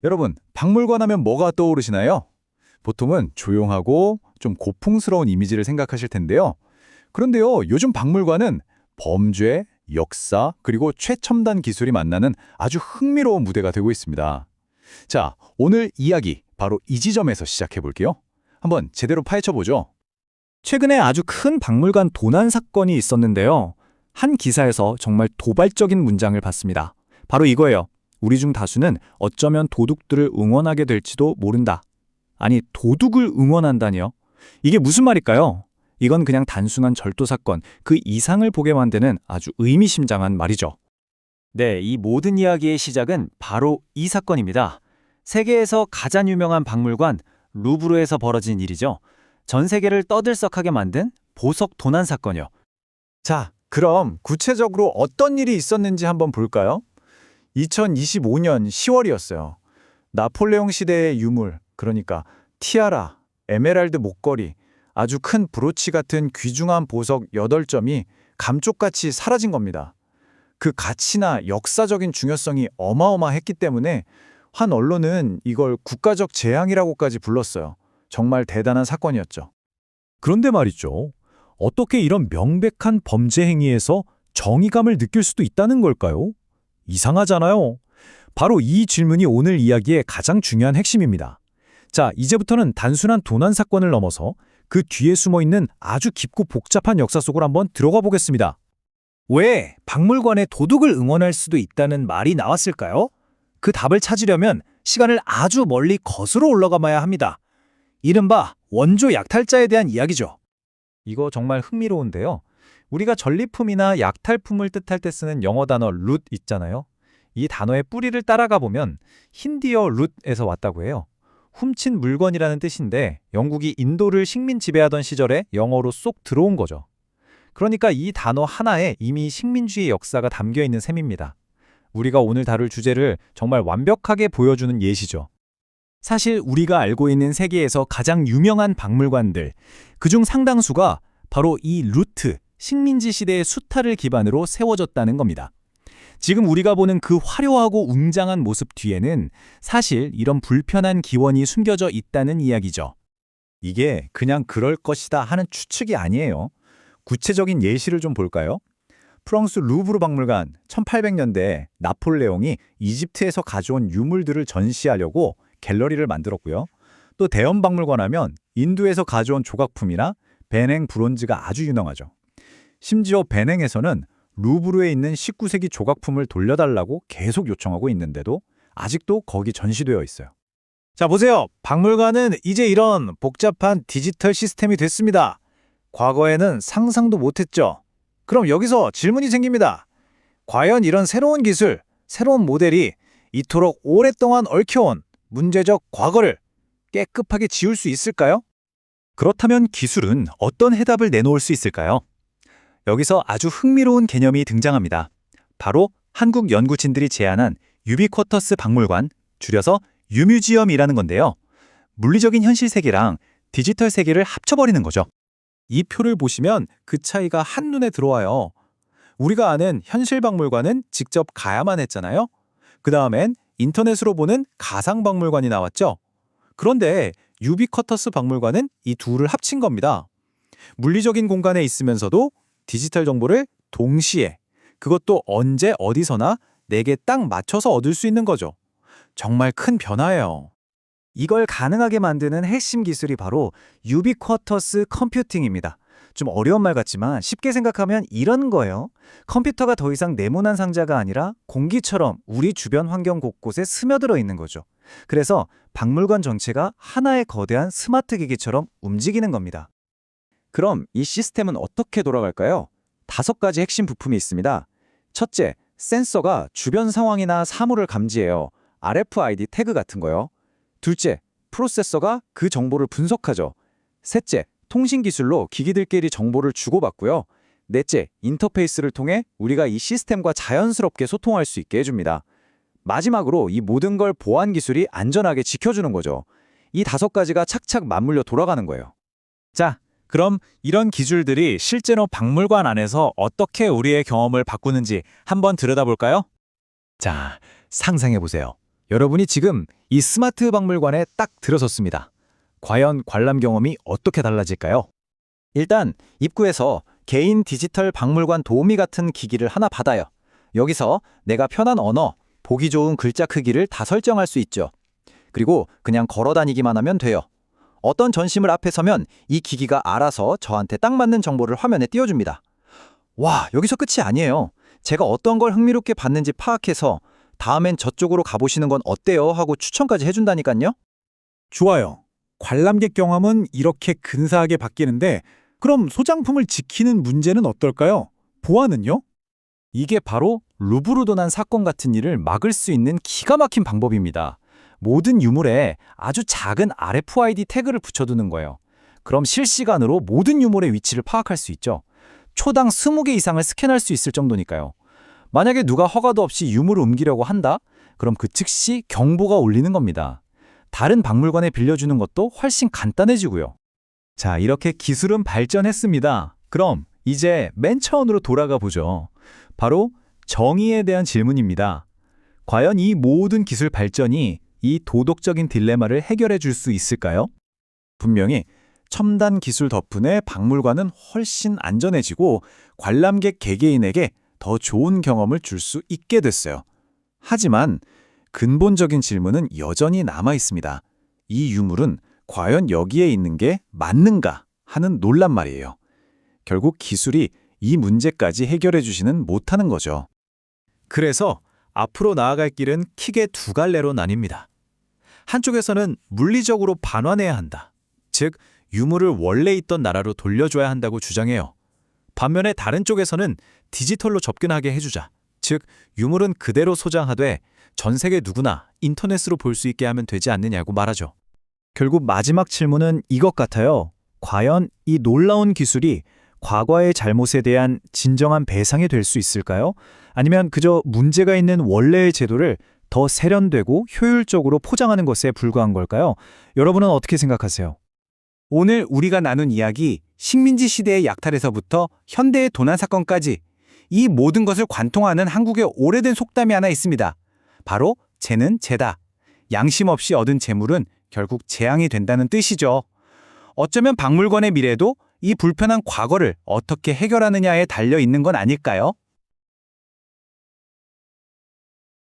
여러분, 박물관 하면 뭐가 떠오르시나요? 보통은 조용하고 좀 고풍스러운 이미지를 생각하실 텐데요. 그런데요, 요즘 박물관은 범죄, 역사, 그리고 최첨단 기술이 만나는 아주 흥미로운 무대가 되고 있습니다. 자, 오늘 이야기 바로 이 지점에서 시작해 볼게요. 한번 제대로 파헤쳐 보죠. 최근에 아주 큰 박물관 도난 사건이 있었는데요. 한 기사에서 정말 도발적인 문장을 봤습니다. 바로 이거예요. 우리 중 다수는 어쩌면 도둑들을 응원하게 될지도 모른다. 아니, 도둑을 응원한다니요? 이게 무슨 말일까요? 이건 그냥 단순한 절도 사건, 그 이상을 보게 만드는 아주 의미심장한 말이죠. 네, 이 모든 이야기의 시작은 바로 이 사건입니다. 세계에서 가장 유명한 박물관 루브르에서 벌어진 일이죠. 전 세계를 떠들썩하게 만든 보석 도난 사건이요. 자, 그럼 구체적으로 어떤 일이 있었는지 한번 볼까요? 2025년 10월이었어요. 나폴레옹 시대의 유물, 그러니까 티아라, 에메랄드 목걸이, 아주 큰 브로치 같은 귀중한 보석 8점이 감쪽같이 사라진 겁니다. 그 가치나 역사적인 중요성이 어마어마했기 때문에 한 언론은 이걸 국가적 재앙이라고까지 불렀어요. 정말 대단한 사건이었죠. 그런데 말이죠. 어떻게 이런 명백한 범죄 행위에서 정의감을 느낄 수도 있다는 걸까요? 이상하잖아요. 바로 이 질문이 오늘 이야기의 가장 중요한 핵심입니다. 자, 이제부터는 단순한 도난 사건을 넘어서 그 뒤에 숨어있는 아주 깊고 복잡한 역사 속으로 한번 들어가 보겠습니다. 왜 박물관에 도둑을 응원할 수도 있다는 말이 나왔을까요? 그 답을 찾으려면 시간을 아주 멀리 거슬러 올라가봐야 합니다. 이른바 원조 약탈자에 대한 이야기죠. 이거 정말 흥미로운데요. 우리가 전리품이나 약탈품을 뜻할 때 쓰는 영어 단어 룻 있잖아요. 이 단어의 뿌리를 따라가 보면 힌디어 룻에서 왔다고 해요. 훔친 물건이라는 뜻인데 영국이 인도를 식민 지배하던 시절에 영어로 쏙 들어온 거죠. 그러니까 이 단어 하나에 이미 식민주의 역사가 담겨 있는 셈입니다. 우리가 오늘 다룰 주제를 정말 완벽하게 보여주는 예시죠. 사실 우리가 알고 있는 세계에서 가장 유명한 박물관들, 그중 상당수가 바로 이 루트, 식민지 시대의 수탈을 기반으로 세워졌다는 겁니다. 지금 우리가 보는 그 화려하고 웅장한 모습 뒤에는 사실 이런 불편한 기원이 숨겨져 있다는 이야기죠. 이게 그냥 그럴 것이다 하는 추측이 아니에요. 구체적인 예시를 좀 볼까요? 프랑스 루브르 박물관 1800년대에 나폴레옹이 이집트에서 가져온 유물들을 전시하려고 갤러리를 만들었고요. 또 대형 박물관 하면 인도에서 가져온 조각품이나 베냉 브론즈가 아주 유명하죠. 심지어 베냉에서는 루브르에 있는 19세기 조각품을 돌려달라고 계속 요청하고 있는데도 아직도 거기 전시되어 있어요. 자, 보세요. 박물관은 이제 이런 복잡한 디지털 시스템이 됐습니다. 과거에는 상상도 못했죠. 그럼 여기서 질문이 생깁니다. 과연 이런 새로운 기술, 새로운 모델이 이토록 오랫동안 얽혀온 문제적 과거를 깨끗하게 지울 수 있을까요? 그렇다면 기술은 어떤 해답을 내놓을 수 있을까요? 여기서 아주 흥미로운 개념이 등장합니다. 바로 한국 연구진들이 제안한 유비쿼터스 박물관, 줄여서 유뮤지엄이라는 건데요. 물리적인 현실 세계랑 디지털 세계를 합쳐버리는 거죠. 이 표를 보시면 그 차이가 한눈에 들어와요. 우리가 아는 현실 박물관은 직접 가야만 했잖아요. 그 다음엔 인터넷으로 보는 가상 박물관이 나왔죠. 그런데 유비쿼터스 박물관은 이 둘을 합친 겁니다. 물리적인 공간에 있으면서도 디지털 정보를 동시에, 그것도 언제 어디서나 내게 딱 맞춰서 얻을 수 있는 거죠. 정말 큰 변화예요. 이걸 가능하게 만드는 핵심 기술이 바로 유비쿼터스 컴퓨팅입니다. 좀 어려운 말 같지만 쉽게 생각하면 이런 거예요. 컴퓨터가 더 이상 네모난 상자가 아니라 공기처럼 우리 주변 환경 곳곳에 스며들어 있는 거죠. 그래서 박물관 전체가 하나의 거대한 스마트 기기처럼 움직이는 겁니다. 그럼 이 시스템은 어떻게 돌아갈까요? 5가지 핵심 부품이 있습니다. 첫째, 센서가 주변 상황이나 사물을 감지해요. RFID 태그 같은 거요. 둘째, 프로세서가 그 정보를 분석하죠. 셋째, 통신 기술로 기기들끼리 정보를 주고받고요. 넷째, 인터페이스를 통해 우리가 이 시스템과 자연스럽게 소통할 수 있게 해줍니다. 마지막으로 이 모든 걸 보안 기술이 안전하게 지켜주는 거죠. 이 5가지가 착착 맞물려 돌아가는 거예요. 자, 그럼 이런 기술들이 실제로 박물관 안에서 어떻게 우리의 경험을 바꾸는지 한번 들여다볼까요? 자, 상상해보세요. 여러분이 지금 이 스마트 박물관에 딱 들어섰습니다. 과연 관람 경험이 어떻게 달라질까요? 일단 입구에서 개인 디지털 박물관 도우미 같은 기기를 하나 받아요. 여기서 내가 편한 언어, 보기 좋은 글자 크기를 다 설정할 수 있죠. 그리고 그냥 걸어 다니기만 하면 돼요. 어떤 전시물 앞에 서면 이 기기가 알아서 저한테 딱 맞는 정보를 화면에 띄워줍니다. 와, 여기서 끝이 아니에요. 제가 어떤 걸 흥미롭게 봤는지 파악해서 다음엔 저쪽으로 가보시는 건 어때요? 하고 추천까지 해준다니까요. 좋아요. 관람객 경험은 이렇게 근사하게 바뀌는데 그럼 소장품을 지키는 문제는 어떨까요? 보안은요? 이게 바로 루브르도난 사건 같은 일을 막을 수 있는 기가 막힌 방법입니다. 모든 유물에 아주 작은 RFID 태그를 붙여두는 거예요. 그럼 실시간으로 모든 유물의 위치를 파악할 수 있죠. 초당 20개 이상을 스캔할 수 있을 정도니까요. 만약에 누가 허가도 없이 유물을 옮기려고 한다? 그럼 그 즉시 경보가 울리는 겁니다. 다른 박물관에 빌려주는 것도 훨씬 간단해지고요. 자, 이렇게 기술은 발전했습니다. 그럼 이제 맨 처음으로 돌아가 보죠. 바로 정의에 대한 질문입니다. 과연 이 모든 기술 발전이 이 도덕적인 딜레마를 해결해 줄 수 있을까요? 분명히 첨단 기술 덕분에 박물관은 훨씬 안전해지고 관람객 개개인에게 더 좋은 경험을 줄 수 있게 됐어요. 하지만 근본적인 질문은 여전히 남아 있습니다. 이 유물은 과연 여기에 있는 게 맞는가 하는 논란 말이에요. 결국 기술이 이 문제까지 해결해 주지는 못하는 거죠. 그래서 앞으로 나아갈 길은 크게 두 갈래로 나뉩니다. 한쪽에서는 물리적으로 반환해야 한다. 즉, 유물을 원래 있던 나라로 돌려줘야 한다고 주장해요. 반면에 다른 쪽에서는 디지털로 접근하게 해주자. 즉, 유물은 그대로 소장하되 전 세계 누구나 인터넷으로 볼 수 있게 하면 되지 않느냐고 말하죠. 결국 마지막 질문은 이것 같아요. 과연 이 놀라운 기술이 과거의 잘못에 대한 진정한 배상이 될 수 있을까요? 아니면 그저 문제가 있는 원래의 제도를 더 세련되고 효율적으로 포장하는 것에 불과한 걸까요? 여러분은 어떻게 생각하세요? 오늘 우리가 나눈 이야기, 식민지 시대의 약탈에서부터 현대의 도난 사건까지 이 모든 것을 관통하는 한국의 오래된 속담이 하나 있습니다. 바로 재는 재다. 양심 없이 얻은 재물은 결국 재앙이 된다는 뜻이죠. 어쩌면 박물관의 미래도 이 불편한 과거를 어떻게 해결하느냐에 달려 있는 건 아닐까요?